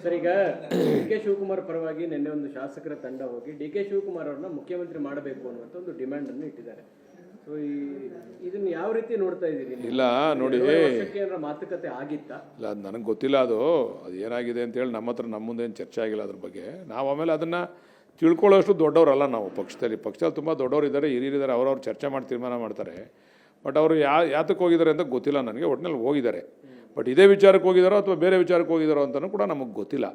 Sir, ಈಗ ಡಿ.ಕೆ. ಶಿವಕುಮಾರ್ ಪರವಾಗಿ ನಿನ್ನೆ ಒಂದು ಶಾಸಕರ ತಂಡ ಹೋಗಿ ಡಿ.ಕೆ. ಶಿವಕುಮಾರ್ ಅವ್ರನ್ನ ಮುಖ್ಯಮಂತ್ರಿ ಮಾಡಬೇಕು ಅನ್ನುವಂಥ ಒಂದು ಡಿಮ್ಯಾಂಡ್ ಅನ್ನು ಇಟ್ಟಿದ್ದಾರೆ. ಸೊ ಇದನ್ನ ಯಾವ ರೀತಿ ನೋಡ್ತಾ ಇದ್ದೀರಿ? ಇಲ್ಲ ನೋಡಿ, ಮಾತುಕತೆ ಆಗಿತ್ತಾ? ಇಲ್ಲ, ಅದು ನನಗೆ ಗೊತ್ತಿಲ್ಲ. ಅದು ಏನಾಗಿದೆ ಅಂತೇಳಿ ನಮ್ಮ ಹತ್ರ ನಮ್ಮ ಮುಂದೆ ಏನು ಚರ್ಚೆ ಆಗಿಲ್ಲ ಅದ್ರ ಬಗ್ಗೆ. ನಾವು ಆಮೇಲೆ ಅದನ್ನು ತಿಳ್ಕೊಳ್ಳೋಷ್ಟು ದೊಡ್ಡವರಲ್ಲ ನಾವು. ಪಕ್ಷದಲ್ಲಿ ತುಂಬ ದೊಡ್ಡವರು ಇದ್ದಾರೆ, ಹಿರಿಯರಿದ್ದಾರೆ, ಅವ್ರವ್ರು ಚರ್ಚೆ ಮಾಡಿ ತೀರ್ಮಾನ ಮಾಡ್ತಾರೆ. ಬಟ್ ಅವರು ಯಾತಕ್ಕೆ ಹೋಗಿದ್ದಾರೆ ಅಂತ ಗೊತ್ತಿಲ್ಲ ನನಗೆ. ಒಟ್ಟಿನಲ್ಲಿ ಹೋಗಿದ್ದಾರೆ. ಬಟ್ ಇದೇ ವಿಚಾರಕ್ಕೆ ಹೋಗಿದ್ದಾರೋ ಅಥವಾ ಬೇರೆ ವಿಚಾರಕ್ಕೆ ಹೋಗಿದ್ದಾರೋ ಅಂತಲೂ ಕೂಡ ನಮಗೆ ಗೊತ್ತಿಲ್ಲ.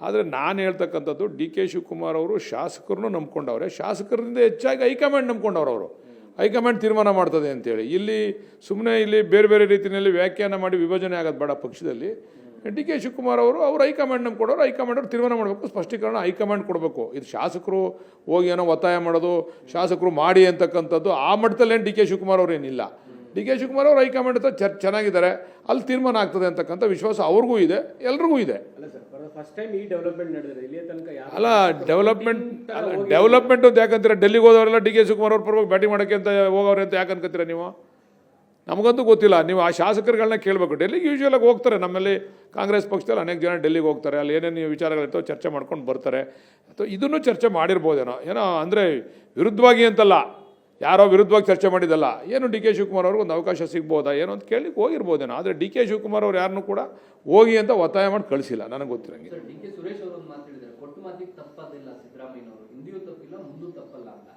ಆದರೆ ನಾನು ಹೇಳ್ತಕ್ಕಂಥದ್ದು, ಡಿ.ಕೆ. ಶಿವಕುಮಾರ್ ಅವರು ಶಾಸಕರನ್ನು ನಂಬ್ಕೊಂಡವ್ರೆ, ಶಾಸಕರಿಂದ ಹೆಚ್ಚಾಗಿ ಹೈಕಮಾಂಡ್ ನಂಬ್ಕೊಂಡವ್ರು. ಅವರು ಹೈಕಮಾಂಡ್ ತೀರ್ಮಾನ ಮಾಡ್ತದೆ ಅಂತೇಳಿ ಇಲ್ಲಿ ಸುಮ್ಮನೆ ಇಲ್ಲಿ ಬೇರೆ ಬೇರೆ ರೀತಿಯಲ್ಲಿ ವ್ಯಾಖ್ಯಾನ ಮಾಡಿ ವಿಭಜನೆ ಆಗೋದು ಬೇಡ ಪಕ್ಷದಲ್ಲಿ. ಡಿ.ಕೆ. ಶಿವಕುಮಾರ್ ಅವರು ಹೈಕಮಾಂಡ್ ನಂಬ್ಕೊಡೋರು, ಹೈಕಮಾಂಡ್ ಅವರು ತೀರ್ಮಾನ ಮಾಡಬೇಕು, ಸ್ಪಷ್ಟೀಕರಣ ಹೈಕಮಾಂಡ್ ಕೊಡಬೇಕು. ಇದು ಶಾಸಕರು ಹೋಗಿ ಏನೋ ಒತ್ತಾಯ ಮಾಡೋದು, ಶಾಸಕರು ಮಾಡಿ ಅಂತಕ್ಕಂಥದ್ದು ಆ ಮಟ್ಟದಲ್ಲೇನು ಡಿ.ಕೆ. ಶಿವಕುಮಾರ್ ಅವರು ಏನಿಲ್ಲ. ಡಿ.ಕೆ. ಶಿವಕುಮಾರ್ ಅವರು ಹೈಕಮಾಂಡ್ ಹತ್ರ ಚೆನ್ನಾಗಿದ್ದಾರೆ, ಅಲ್ಲಿ ತೀರ್ಮಾನ ಆಗ್ತದೆ ಅಂತಕ್ಕಂಥ ವಿಶ್ವಾಸ ಅವ್ರಿಗೂ ಇದೆ, ಎಲ್ರಿಗೂ ಇದೆ. ಅಲ್ಲ, ಡೆವಲಪ್ಮೆಂಟ್ ಅಂತ ಯಾಕಂತೀರ? ಡೆಲ್ಲಿಗೆ ಹೋದವರೆಲ್ಲ ಡಿ.ಕೆ. ಶಿವಕುಮಾರ್ ಅವ್ರ ಪರವಾಗಿ ಬ್ಯಾಟಿಂಗ್ ಮಾಡೋಕ್ಕೆ ಅಂತ ಹೋಗೋರೆ ಅಂತ ಯಾಕೆ ಅನ್ಕೋತೀರ ನೀವು? ನಮಗಂತೂ ಗೊತ್ತಿಲ್ಲ. ನೀವು ಆ ಶಾಸಕರುಗಳನ್ನ ಕೇಳಬೇಕು. ಡೆಲ್ಲಿಗೆ ಯೂಶ್ವಲಾಗಿ ಹೋಗ್ತಾರೆ. ನಮ್ಮಲ್ಲಿ ಕಾಂಗ್ರೆಸ್ ಪಕ್ಷದಲ್ಲಿ ಅನೇಕ ಜನ ಡೆಲ್ಲಿಗೆ ಹೋಗ್ತಾರೆ, ಅಲ್ಲಿ ಏನೇನು ವಿಚಾರಗಳಿರ್ತಾವೆ ಚರ್ಚೆ ಮಾಡ್ಕೊಂಡು ಬರ್ತಾರೆ. ಅಥವಾ ಇದನ್ನು ಚರ್ಚೆ ಮಾಡಿರ್ಬೋದೇನೋ, ಏನೋ ಅಂದರೆ ವಿರುದ್ಧವಾಗಿ ಅಂತಲ್ಲ, ಯಾರೋ ವಿರುದ್ಧವಾಗಿ ಚರ್ಚೆ ಮಾಡಿದ್ದಲ್ಲ. ಏನು ಡಿ.ಕೆ. ಶಿವಕುಮಾರ್ ಅವ್ರಿಗೆ ಒಂದು ಅವಕಾಶ ಸಿಗ್ಬೋದಾ ಏನೋ ಅಂತ ಕೇಳಲಿಕ್ಕೆ ಹೋಗಿರ್ಬೋದೇನೋ. ಆದರೆ ಡಿ.ಕೆ. ಶಿವಕುಮಾರ್ ಅವ್ರು ಯಾರನ್ನೂ ಕೂಡ ಹೋಗಿ ಅಂತ ಒತ್ತಾಯ ಮಾಡಿ ಕಳಿಸಿಲ್ಲ ನನಗೆ ಗೊತ್ತಿರಂಗೆ. ಡಿ.ಕೆ. ಸುರೇಶ್ ಅವರು ಒಂದು ಮಾತು ಹೇಳಿದ್ದಾರೆ, ಕೊಟ್ಟು ಮಾತಿಗೆ ತಪ್ಪದಿಲ್ಲ ಸಿದ್ದರಾಮಯ್ಯನವರು, ಹಿಂದಿಯೂ ತಪ್ಪಿಲ್ಲ ಮುಂದೂ ತಪ್ಪಲ್ಲ ಅಂತ.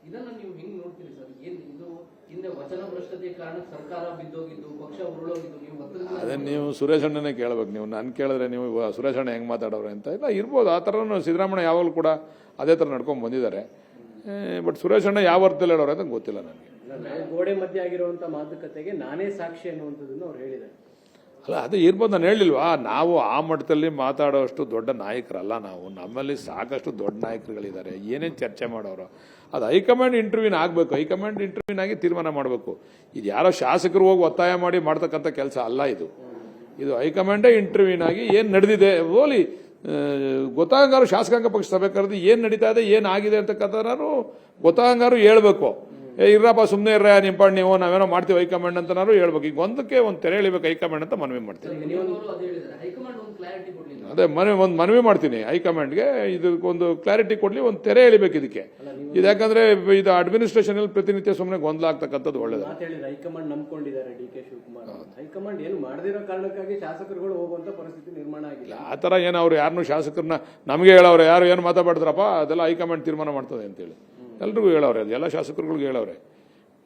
ಇದನ್ನು ನೀವು ಹೆಂಗೆ ನೋಡ್ತೀರಿ ಸರ್? ಏನು ಇದು ಹಿಂದೆ ವಚನ ಭ್ರಷ್ಟತೆಯ ಕಾರಣ ಸರ್ಕಾರ ಬಿದ್ದೋಗಿದ್ದು, ಪಕ್ಷ ಉರುಳೋಗಿದ್ದು, ನೀವು ಅದನ್ನು ನೀವು ಸುರೇಶ್ ಅಣ್ಣನೇ ಕೇಳಬೇಕು. ನೀವು ನಾನು ಕೇಳಿದ್ರೆ ನೀವು ಸುರೇಶ್ ಅಣ್ಣ ಹೆಂಗೆ ಮಾತಾಡೋರು ಅಂತ ಇಲ್ಲ ಇರ್ಬೋದು. ಆ ಥರನೂ ಸಿದ್ದರಾಮಯ್ಯ ಯಾವಾಗಲೂ ಕೂಡ ಅದೇ ಥರ ನಡ್ಕೊಂಡು ಬಂದಿದ್ದಾರೆ. ಬಟ್ ಸುರೇಶ್ ಅಣ್ಣ ಯಾವ ಅರ್ಥದಲ್ಲಿ ಹೇಳೋರು ಅಂತ ಗೊತ್ತಿಲ್ಲ ನನಗೆ. ಗೋಡೆ ಮಧ್ಯೆ ಆಗಿರುವಂಥ ಮಾತುಕತೆಗೆ ನಾನೇ ಸಾಕ್ಷಿ ಅನ್ನುವಂಥದ್ದನ್ನು ಅವ್ರು ಹೇಳಿದ್ದಾರೆ. ಅಲ್ಲ, ಅದು ಇರ್ಬೋದು. ನಾನು ಹೇಳಿಲ್ವಾ, ನಾವು ಆ ಮಟ್ಟದಲ್ಲಿ ಮಾತಾಡೋಷ್ಟು ದೊಡ್ಡ ನಾಯಕರಲ್ಲ ನಾವು. ನಮ್ಮಲ್ಲಿ ಸಾಕಷ್ಟು ದೊಡ್ಡ ನಾಯಕರುಗಳಿದ್ದಾರೆ, ಏನೇನು ಚರ್ಚೆ ಮಾಡೋರು. ಅದು ಹೈಕಮಾಂಡ್ ಇಂಟರ್ವ್ಯೂನ್ ಆಗಬೇಕು, ಹೈಕಮಾಂಡ್ ಇಂಟರ್ವ್ಯೂನ್ ಆಗಿ ತೀರ್ಮಾನ ಮಾಡಬೇಕು. ಇದು ಯಾರೋ ಶಾಸಕರು ಹೋಗಿ ಒತ್ತಾಯ ಮಾಡಿ ಮಾಡ್ತಕ್ಕಂಥ ಕೆಲಸ ಅಲ್ಲ ಇದು. ಹೈಕಮಾಂಡೇ ಇಂಟರ್ವ್ಯೂನ್ ಆಗಿ ಏನು ನಡೆದಿದೆ ಓಲಿ ಗೊತ್ತಾಗಂಗಾರು ಶಾಸಕಾಂಗ ಪಕ್ಷ ಸಭೆ ಕರೆದು ಏನು ನಡೀತಾ ಇದೆ, ಏನಾಗಿದೆ ಅಂತಕ್ಕಂಥನಾರು ಗೊತ್ತಾಗಂಗಾರು ಹೇಳ್ಬೇಕು. ಇರ್ರಪ್ಪ ಸುಮ್ಮನೆ ಇರ್ರ ನಿಂಪಾಡ್ ನೀವು, ನಾವೇನೋ ಮಾಡ್ತೀವಿ ಹೈಕಮಾಂಡ್ ಅಂತನಾರು ಹೇಳ್ಬೇಕು. ಈಗ ಒಂದಕ್ಕೆ ಒಂದು ತೆರೆ ಎಳಿಬೇಕು ಹೈಕಮಾಂಡ್ ಅಂತ ಮನವಿ ಮಾಡ್ತೀನಿ. ಅದೇ ಒಂದು ಮನವಿ ಮಾಡ್ತೀನಿ ಹೈಕಮಾಂಡ್ಗೆ, ಇದಕ್ಕೊಂದು ಕ್ಲಾರಿಟಿ ಕೊಡ್ಲಿ, ಒಂದು ತೆರೆ ಎಳಿಬೇಕು ಇದಕ್ಕೆ. ಇದು ಯಾಕಂದ್ರೆ ಇದು ಅಡ್ಮಿನಿಸ್ಟ್ರೇಷನ್ ಅಲ್ಲಿ ಪ್ರತಿನಿತ್ಯ ಸುಮ್ಮನೆ ಗೊಂದಲ ಆಗ್ತಕ್ಕಂಥದ್ದು ಒಳ್ಳೇದು. ಹೈಕಮಾಂಡ್ ನಂಬ್ಕೊಂಡಿದ್ದಾರೆ ಡಿ.ಕೆ. ಶಿವಕುಮಾರ್. ಹೈಕಮಾಂಡ್ ಏನು ಮಾಡದಿರೋ ಕಾರಣಕ್ಕಾಗಿ ಶಾಸಕರುಗಳು ಹೋಗುವಂತ ಪರಿಸ್ಥಿತಿ ನಿರ್ಮಾಣ ಆಗಿಲ್ಲ. ಆ ಥರ ಏನು ಅವ್ರು ಯಾರನ್ನೂ ಶಾಸಕರನ್ನ ನಮಗೆ ಹೇಳವ್ರೆ, ಯಾರು ಏನು ಮಾತಾಡ್ತಾರಪ್ಪ ಅದೆಲ್ಲ ಹೈಕಮಾಂಡ್ ತೀರ್ಮಾನ ಮಾಡ್ತದೆ ಅಂತೇಳಿ ಎಲ್ರಿಗೂ ಹೇಳವ್ರೆ. ಎಲ್ಲ ಶಾಸಕರುಗಳಿಗೆ ಹೇಳವ್ರೆ.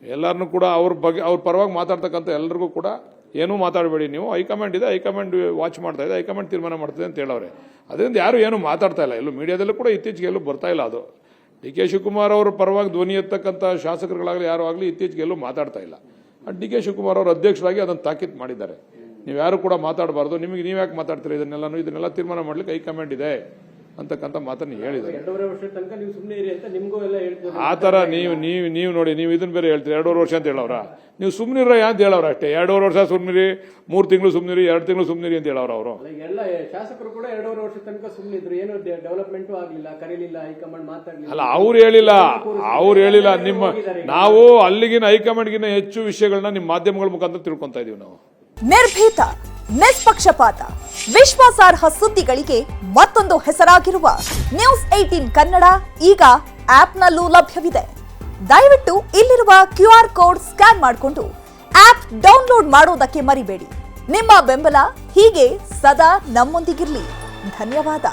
ಎಲ್ಲರನ್ನೂ ಕೂಡ ಅವ್ರ ಬಗ್ಗೆ ಅವ್ರ ಪರವಾಗಿ ಮಾತಾಡ್ತಕ್ಕಂಥ ಎಲ್ರಿಗೂ ಕೂಡ ಏನೂ ಮಾತಾಡಬೇಡಿ ನೀವು, ಹೈಕಮಾಂಡ್ ಇದೆ, ಹೈಕಮಾಂಡ್ ವಾಚ್ ಮಾಡ್ತಾ ಇದೆ, ಹೈಕಮಾಂಡ್ ತೀರ್ಮಾನ ಮಾಡ್ತದೆ ಅಂತ ಹೇಳವ್ರೆ. ಅದರಿಂದ ಯಾರು ಏನು ಮಾತಾಡ್ತಾ ಇಲ್ಲ. ಎಲ್ಲೂ ಮೀಡಿಯಾದಲ್ಲೂ ಕೂಡ ಇತ್ತೀಚೆಗೆ ಎಲ್ಲೂ ಬರ್ತಾ ಇಲ್ಲ. ಅದು ಡಿ.ಕೆ. ಶಿವಕುಮಾರ್ ಅವರ ಪರವಾಗಿ ಧ್ವನಿ ಎತ್ತಕ್ಕಂಥ ಶಾಸಕರುಗಳಾಗಲಿ ಯಾರು ಆಗಲಿ ಇತ್ತೀಚೆಗೆ ಎಲ್ಲೂ ಮಾತಾಡ್ತಾ ಇಲ್ಲ. ಡಿ.ಕೆ. ಶಿವಕುಮಾರ್ ಅವರು ಅಧ್ಯಕ್ಷರಾಗಿ ಅದನ್ನು ತಾಕೀತು ಮಾಡಿದ್ದಾರೆ. ನೀವು ಯಾರು ಕೂಡ ಮಾತಾಡಬಾರ್ದು, ನಿಮಗೆ ನೀವು ಯಾಕೆ ಮಾತಾಡ್ತೀರಿ, ಇದನ್ನೆಲ್ಲ ತೀರ್ಮಾನ ಮಾಡ್ಲಿಕ್ಕೆ ಹೈಕಮಾಂಡ್ ಇದೆ ಅಂತಕ್ಕಂಥ ಮಾತನ್ನು ಹೇಳಿದ್ದಾರೆ. ಆ ಥರ ನೀವು ನೋಡಿ, ನೀವು ಇದನ್ನ ಬೇರೆ ಹೇಳ್ತೀರಿ 2.5 ವರ್ಷ ಅಂತ ಹೇಳವ್ರ. ನೀವು ಸುಮ್ಮನಿರ ಅಂತ ಹೇಳವ್ರ ಅಷ್ಟೇ. 2.5 ವರ್ಷ ಸುಮ್ಮನಿರಿ, 3 ತಿಂಗಳು ಸುಮ್ಮನಿರಿ, 2 ತಿಂಗಳು ಸುಮ್ಮನಿರಿ ಅಂತ ಹೇಳವ್ರ ಅವರು. ಎಲ್ಲ ಶಾಸಕರು ಕೂಡ 2.5 ವರ್ಷ ತನಕ ಸುಮ್ಮನಿದ್ರು, ಏನು ಡೆವಲಪ್ಮೆಂಟ್ ಆಗಲಿಲ್ಲ, ಕರೀಲಿಲ್ಲ, ಹೈಕಮಾಂಡ್ ಮಾತಾಡಲಿಲ್ಲ. ಅಲ್ಲ, ಅವ್ರು ಹೇಳಿಲ್ಲ. ನಾವು ಅಲ್ಲಿಗಿನ ಹೈಕಮಾಂಡ್ಗಿನ ಹೆಚ್ಚು ವಿಷಯಗಳನ್ನ ನಿಮ್ಮ ಮಾಧ್ಯಮಗಳ ಮುಖಾಂತರ ತಿಳ್ಕೊಂತಾ ಇದೀವಿ ನಾವು. ನಿರ್ಭೀತ, ನಿಷ್ಪಕ್ಷಪಾತ, ವಿಶ್ವಾಸಾರ್ಹ ಸುದ್ದಿಗಳಿಗೆ ಮತ್ತೊಂದು ಹೆಸರಾಗಿರುವ ನ್ಯೂಸ್ 18 ಕನ್ನಡ ಈಗ ಆಪ್ನಲ್ಲೂ ಲಭ್ಯವಿದೆ. ದಯವಿಟ್ಟು ಇಲ್ಲಿರುವ QR ಕೋಡ್ ಸ್ಕ್ಯಾನ್ ಮಾಡಿಕೊಂಡು ಆಪ್ ಡೌನ್ಲೋಡ್ ಮಾಡೋದಕ್ಕೆ ಮರಿಬೇಡಿ. ನಿಮ್ಮ ಬೆಂಬಲ ಹೀಗೆ ಸದಾ ನಮ್ಮೊಂದಿಗಿರಲಿ. ಧನ್ಯವಾದ.